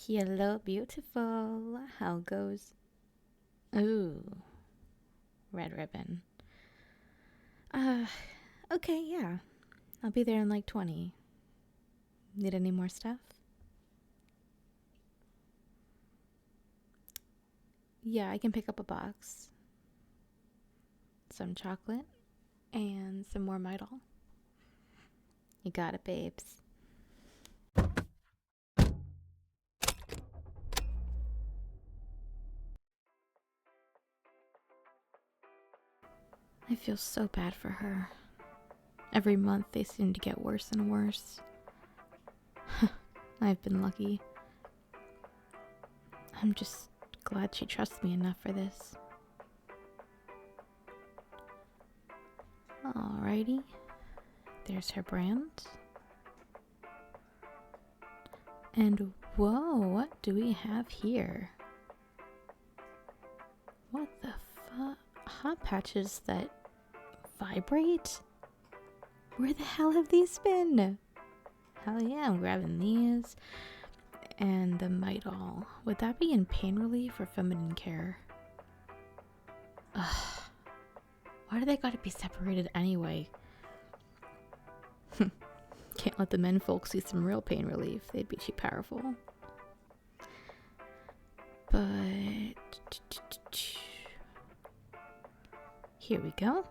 Hello, beautiful. How goes? Ooh, red ribbon. Okay, yeah. I'll be there in like 20. Need any more stuff? Yeah, I can pick up a box. Some chocolate and some more Midol. You got it, babes. I feel so bad for her. Every month they seem to get worse and worse. I've been lucky. I'm just glad she trusts me enough for this. Alrighty. There's her brand. And whoa, what do we have here? What the fuck? Hot patches that vibrate? Where the hell have these been? Hell yeah, I'm grabbing these. And the Midol. Would that be in pain relief or feminine care? Ugh. Why do they gotta be separated anyway? Can't let the men folks see some real pain relief. They'd be too powerful. But here we go.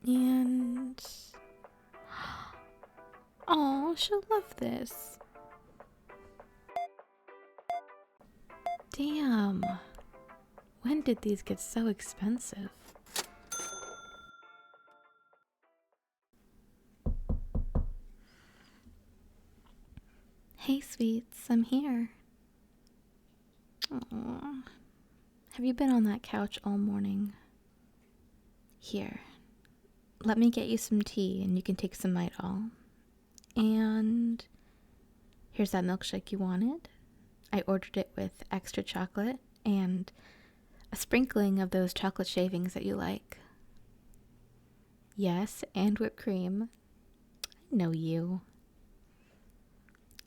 And oh, she'll love this. Damn. When did these get so expensive? Hey, sweets, I'm here. Aww. Have you been on that couch all morning? Here, let me get you some tea and you can take some Midol. And here's that milkshake you wanted. I ordered it with extra chocolate and a sprinkling of those chocolate shavings that you like. Yes, and whipped cream. I know you.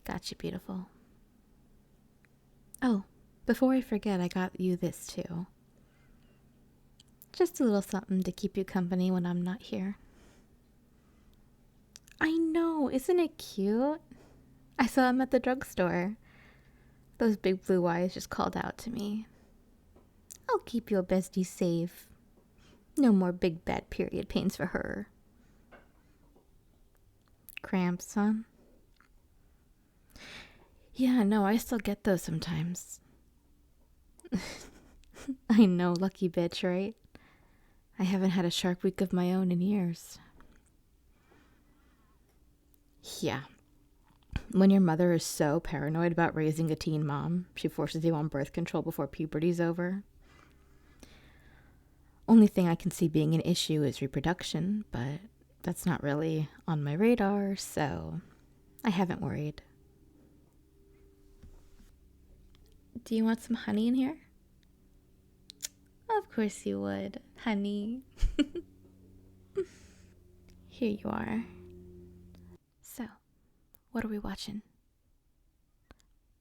Got you, beautiful. Oh, before I forget, I got you this too. Just a little something to keep you company when I'm not here. I know, isn't it cute? I saw him at the drugstore. Those big blue eyes just called out to me. I'll keep your bestie safe. No more big bad period pains for her. Cramps, huh? Yeah, no, I still get those sometimes. I know, lucky bitch, right? I haven't had a sharp week of my own in years. Yeah. When your mother is so paranoid about raising a teen mom, she forces you on birth control before puberty's over. Only thing I can see being an issue is reproduction, but that's not really on my radar, so I haven't worried. Do you want some honey in here? Of course you would, honey. Here you are. So, what are we watching?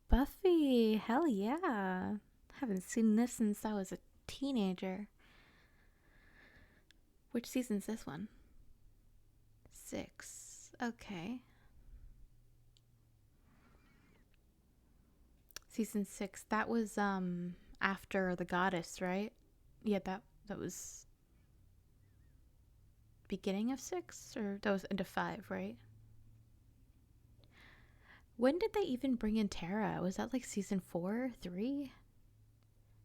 Buffy, hell yeah. Haven't seen this since I was a teenager. Which season's this one? 6. Okay. Season 6. That was after the goddess, right? Yeah, that was beginning of 6, or that was into 5, right? When did they even bring in Tara? Was that like season 4, 3?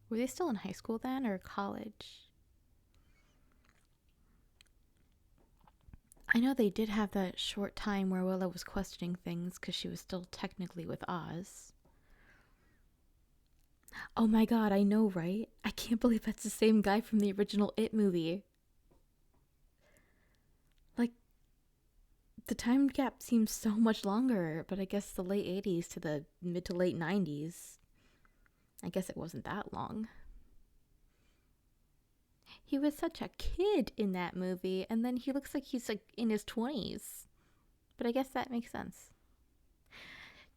Were they still in high school then, or college? I know they did have that short time where Willow was questioning things because she was still technically with Oz. Oh my god, I know, right? I can't believe that's the same guy from the original It movie. Like, the time gap seems so much longer, but I guess the late 80s to the mid to late 90s. I guess it wasn't that long. He was such a kid in that movie, and then he looks like he's like in his 20s. But I guess that makes sense.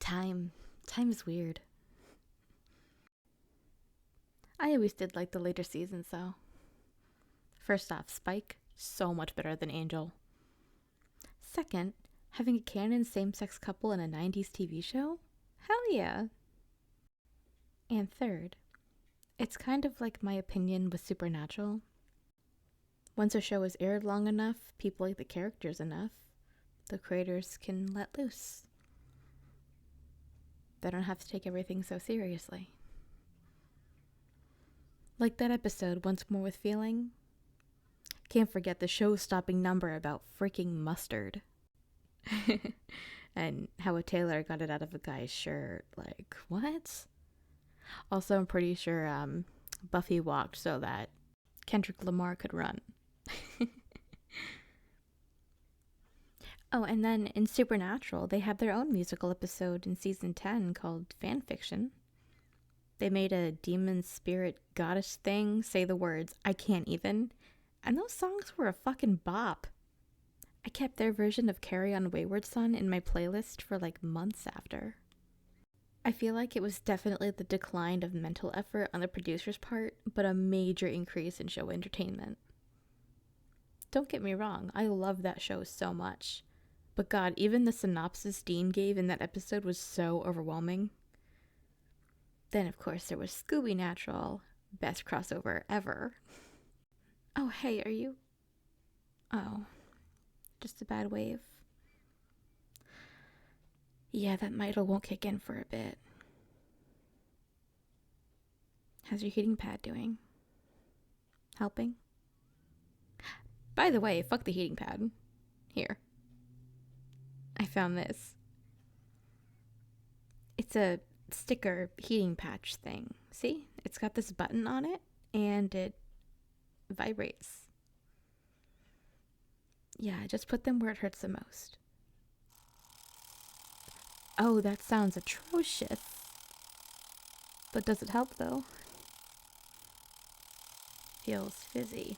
Time is weird. I always did like the later seasons though. First off, Spike, so much better than Angel. Second, having a canon same-sex couple in a 90s TV show? Hell yeah. And third, it's kind of like my opinion with Supernatural. Once a show is aired long enough, people like the characters enough, the creators can let loose. They don't have to take everything so seriously. Like that episode, Once More with Feeling. Can't forget the show-stopping number about freaking mustard. And how a tailor got it out of a guy's shirt. Like, what? Also, I'm pretty sure Buffy walked so that Kendrick Lamar could run. Oh, and then in Supernatural, they have their own musical episode in season 10 called Fanfiction. They made a demon spirit goddess thing say the words, "I can't even," and those songs were a fucking bop. I kept their version of Carry On Wayward Son in my playlist for like months after. I feel like it was definitely the decline of mental effort on the producer's part, but a major increase in show entertainment. Don't get me wrong, I love that show so much. But God, even the synopsis Dean gave in that episode was so overwhelming. Then, of course, there was Scooby Natural, best crossover ever. Oh, hey, are you... Oh, just a bad wave. Yeah, that mitral won't kick in for a bit. How's your heating pad doing? Helping? By the way, fuck the heating pad. Here. I found this. It's a sticker heating patch thing. See? It's got this button on it, and it vibrates. Yeah, just put them where it hurts the most. Oh, that sounds atrocious. But does it help, though? Feels fizzy.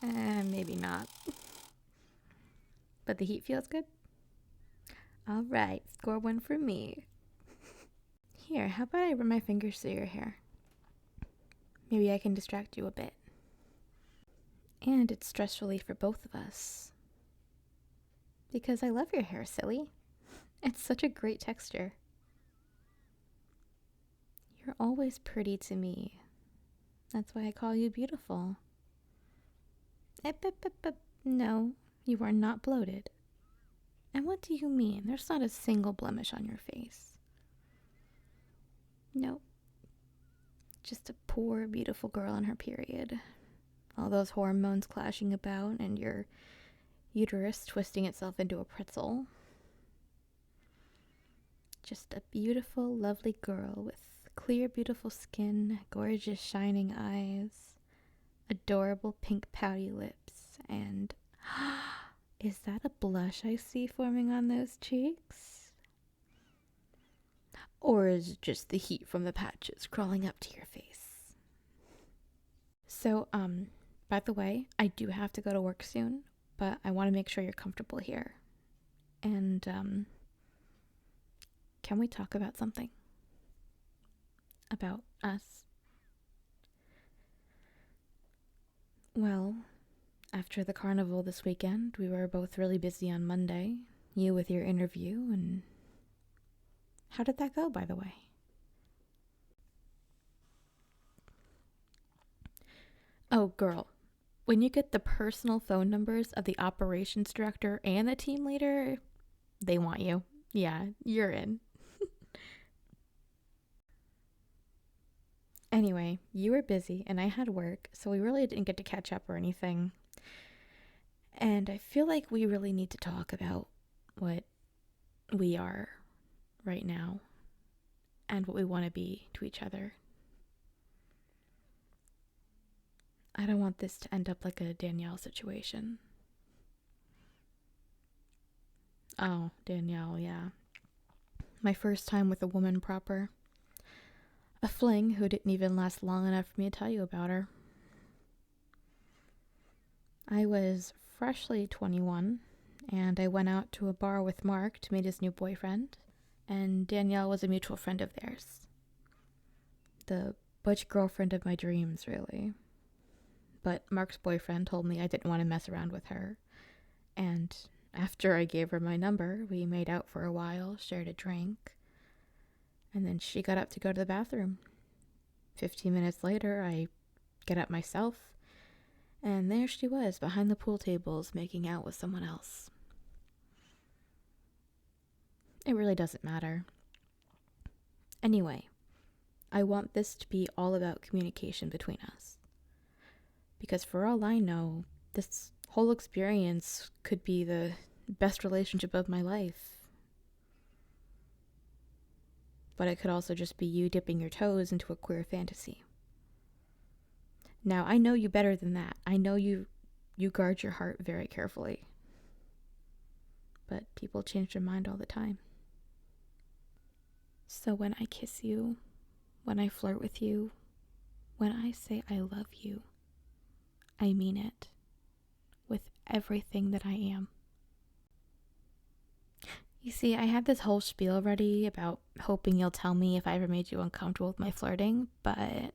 Maybe not. But the heat feels good? Alright, score one for me. Here, how about I run my fingers through your hair? Maybe I can distract you a bit. And it's stress relief for both of us. Because I love your hair, silly. It's such a great texture. You're always pretty to me. That's why I call you beautiful. No, you are not bloated. And what do you mean? There's not a single blemish on your face. Nope. Just a poor, beautiful girl on her period. All those hormones clashing about and your uterus twisting itself into a pretzel. Just a beautiful, lovely girl with clear, beautiful skin, gorgeous, shining eyes, adorable pink pouty lips, and... Is that a blush I see forming on those cheeks? Or is it just the heat from the patches crawling up to your face? So, by the way, I do have to go to work soon, but I want to make sure you're comfortable here. And, can we talk about something? About us? Well, after the carnival this weekend, we were both really busy on Monday. You with your interview, and... How did that go, by the way? Oh, girl. When you get the personal phone numbers of the operations director and the team leader, they want you. Yeah, you're in. Anyway, you were busy and I had work, so we really didn't get to catch up or anything. And I feel like we really need to talk about what we are right now and what we want to be to each other. I don't want this to end up like a Danielle situation. Oh, Danielle, yeah. My first time with a woman proper. A fling who didn't even last long enough for me to tell you about her. I was freshly 21, and I went out to a bar with Mark to meet his new boyfriend, and Danielle was a mutual friend of theirs. The butch girlfriend of my dreams, really. But Mark's boyfriend told me I didn't want to mess around with her, and after I gave her my number, we made out for a while, shared a drink, and then she got up to go to the bathroom. 15 minutes later, I get up myself, and there she was behind the pool tables making out with someone else. It really doesn't matter. Anyway, I want this to be all about communication between us. Because for all I know, this whole experience could be the best relationship of my life. But it could also just be you dipping your toes into a queer fantasy. Now, I know you better than that. I know you guard your heart very carefully. But people change their mind all the time. So when I kiss you, when I flirt with you, when I say I love you, I mean it. With everything that I am. You see, I had this whole spiel ready about hoping you'll tell me if I ever made you uncomfortable with my flirting, but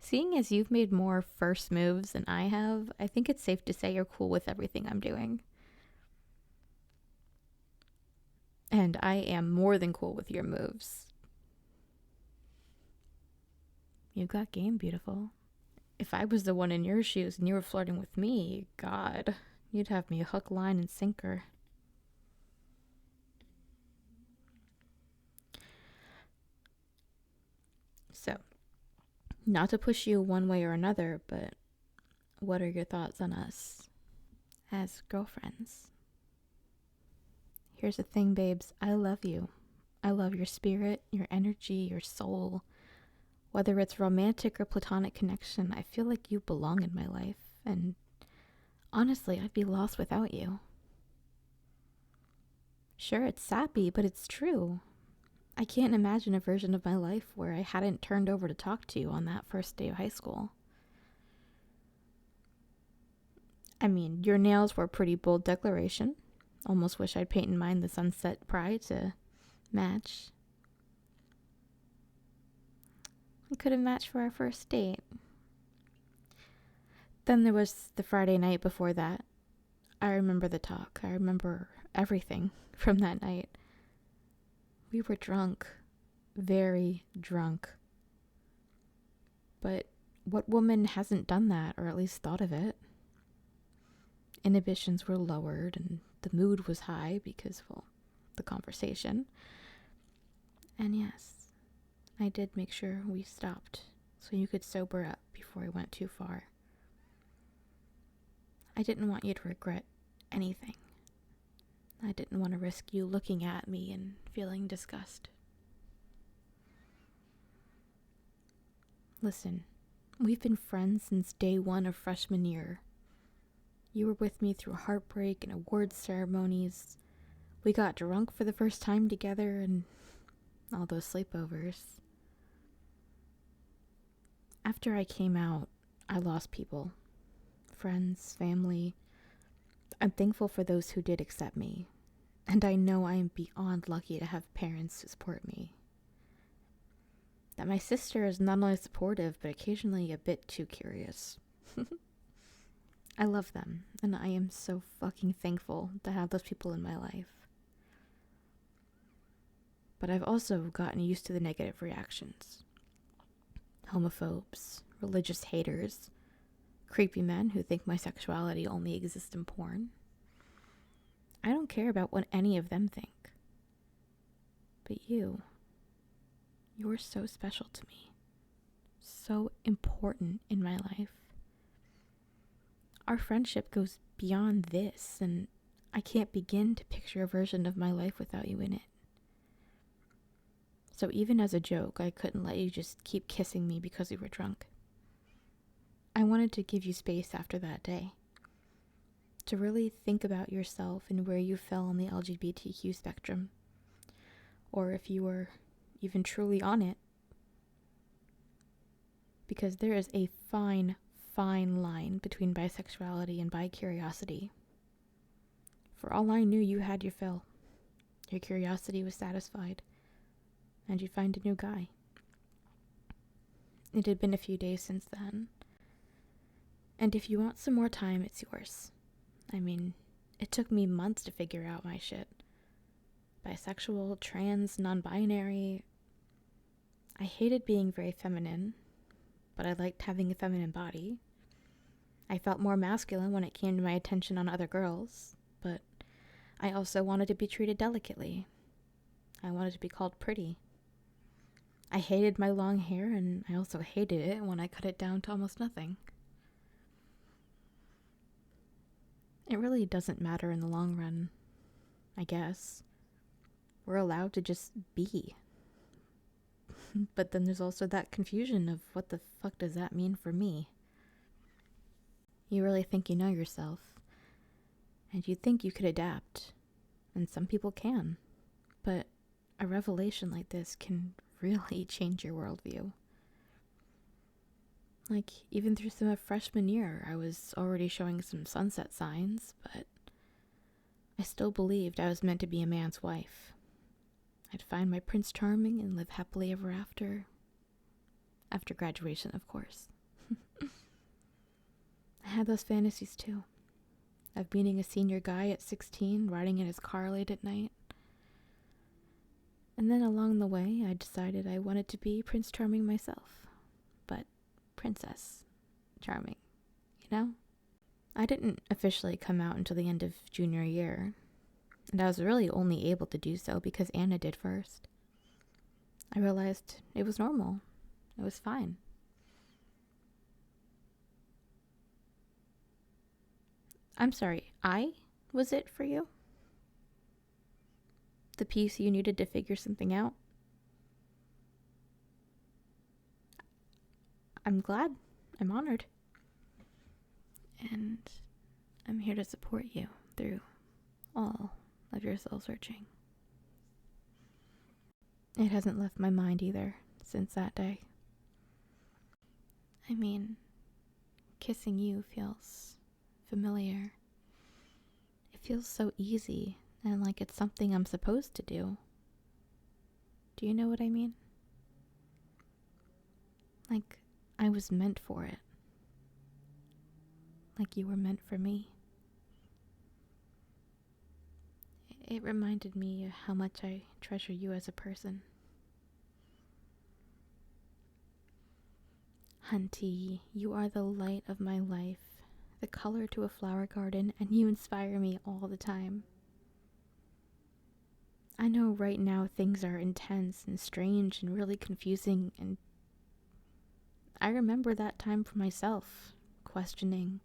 seeing as you've made more first moves than I have, I think it's safe to say you're cool with everything I'm doing. And I am more than cool with your moves. You've got game, beautiful. If I was the one in your shoes and you were flirting with me, God, you'd have me hook, line, and sinker. So, not to push you one way or another, but what are your thoughts on us as girlfriends? Here's the thing, babes. I love you. I love your spirit, your energy, your soul. Whether it's romantic or platonic connection, I feel like you belong in my life. And honestly, I'd be lost without you. Sure, it's sappy, but it's true. I can't imagine a version of my life where I hadn't turned over to talk to you on that first day of high school. I mean, your nails were a pretty bold declaration. Almost wish I'd painted mine the sunset pride to match. We could have matched for our first date. Then there was the Friday night before that. I remember the talk. I remember everything from that night. We were drunk. Very drunk. But what woman hasn't done that, or at least thought of it? Inhibitions were lowered, and the mood was high because, well, the conversation. And yes, I did make sure we stopped so you could sober up before I went too far. I didn't want you to regret anything. I didn't want to risk you looking at me and feeling disgust. Listen, we've been friends since day one of freshman year. You were with me through heartbreak and awards ceremonies. We got drunk for the first time together and all those sleepovers. After I came out, I lost people. Friends, family. I'm thankful for those who did accept me. And I know I am beyond lucky to have parents who support me. That my sister is not only supportive, but occasionally a bit too curious. I love them, and I am so fucking thankful to have those people in my life. But I've also gotten used to the negative reactions. Homophobes, religious haters, creepy men who think my sexuality only exists in porn. I don't care about what any of them think. But you're so special to me. So important in my life. Our friendship goes beyond this, and I can't begin to picture a version of my life without you in it. So even as a joke, I couldn't let you just keep kissing me because we were drunk. I wanted to give you space after that day. To really think about yourself and where you fell on the LGBTQ spectrum. Or if you were even truly on it. Because there is a fine line between bisexuality and bi-curiosity. For all I knew, you had your fill. Your curiosity was satisfied. and you'd find a new guy. It had been a few days since then. And if you want some more time, it's yours. I mean, it took me months to figure out my shit. Bisexual, trans, non-binary. I hated being very feminine, but I liked having a feminine body. I felt more masculine when it came to my attention on other girls, but I also wanted to be treated delicately. I wanted to be called pretty. I hated my long hair, and I also hated it when I cut it down to almost nothing. It really doesn't matter in the long run, I guess. We're allowed to just be. But then there's also that confusion of what the fuck does that mean for me? You really think you know yourself, and you think you could adapt, and some people can, but a revelation like this can really change your worldview. Like, even through some of freshman year, I was already showing some sunset signs, but I still believed I was meant to be a man's wife. I'd find my Prince Charming and live happily ever after. After graduation, of course. I had those fantasies too. Of meeting a senior guy at 16, riding in his car late at night. And then along the way, I decided I wanted to be Prince Charming myself. But Princess Charming, you know? I didn't officially come out until the end of junior year, and I was really only able to do so because Anna did first. I realized it was normal. It was fine. I'm sorry, was it for you? The piece you needed to figure something out? I'm glad. I'm honored. And I'm here to support you through all of your soul searching. It hasn't left my mind either since that day. I mean, kissing you feels familiar. It feels so easy and like it's something I'm supposed to do. Do you know what I mean? Like I was meant for it. Like you were meant for me. It reminded me of how much I treasure you as a person. Hunty, you are the light of my life, the color to a flower garden, and you inspire me all the time. I know right now things are intense and strange and really confusing, and I remember that time for myself, questioning.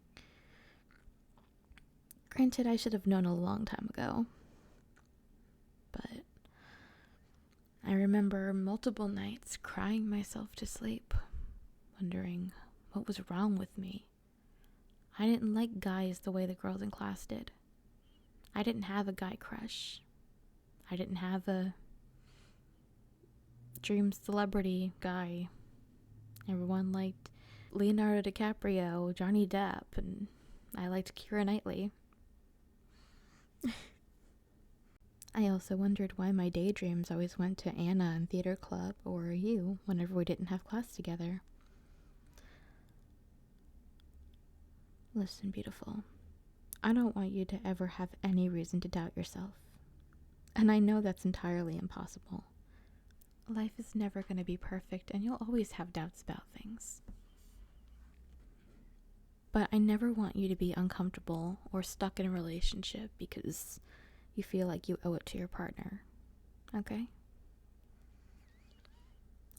Granted, I should have known a long time ago, but I remember multiple nights crying myself to sleep, wondering what was wrong with me. I didn't like guys the way the girls in class did. I didn't have a guy crush. I didn't have a dream celebrity guy. Everyone liked Leonardo DiCaprio, Johnny Depp, and I liked Keira Knightley. I also wondered why my daydreams always went to Anna in theater club or you whenever we didn't have class together. Listen, beautiful, I don't want you to ever have any reason to doubt yourself. And I know that's entirely impossible. Life is never going to be perfect, and you'll always have doubts about things. But I never want you to be uncomfortable or stuck in a relationship because you feel like you owe it to your partner, okay?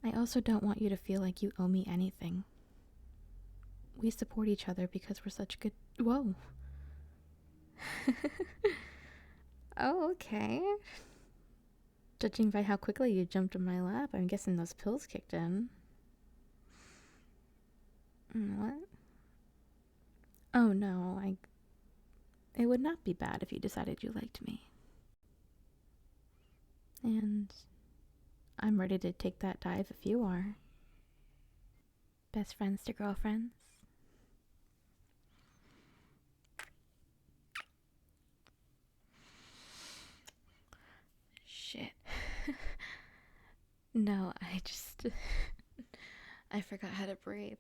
I also don't want you to feel like you owe me anything. We support each other because we're such good... Whoa. Oh, okay. Judging by how quickly you jumped in my lap, I'm guessing those pills kicked in. What? Oh no, it would not be bad if you decided you liked me. And I'm ready to take that dive if you are. Best friends to girlfriends. Shit. No, I just. I forgot how to breathe.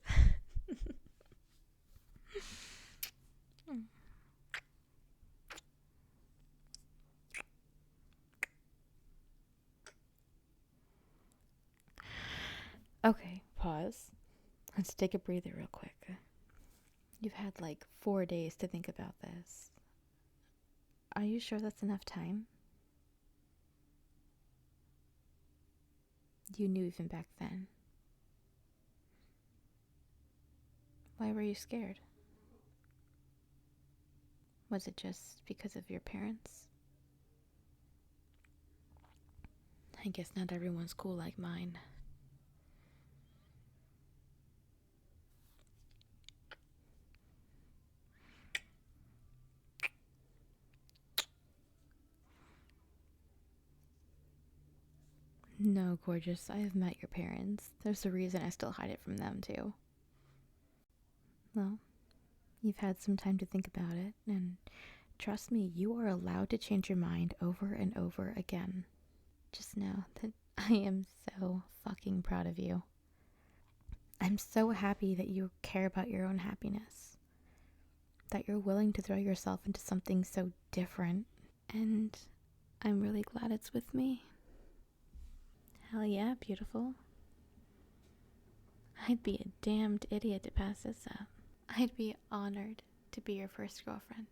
Okay, pause. Let's take a breather real quick. You've had like 4 days to think about this. Are you sure that's enough time? You knew even back then. Why were you scared? Was it just because of your parents? I guess not everyone's cool like mine. No, gorgeous, I have met your parents. There's a reason I still hide it from them, too. Well, you've had some time to think about it, and trust me, you are allowed to change your mind over and over again. Just know that I am so fucking proud of you. I'm so happy that you care about your own happiness, that you're willing to throw yourself into something so different, and I'm really glad it's with me. Hell yeah, beautiful. I'd be a damned idiot to pass this up. I'd be honored to be your first girlfriend.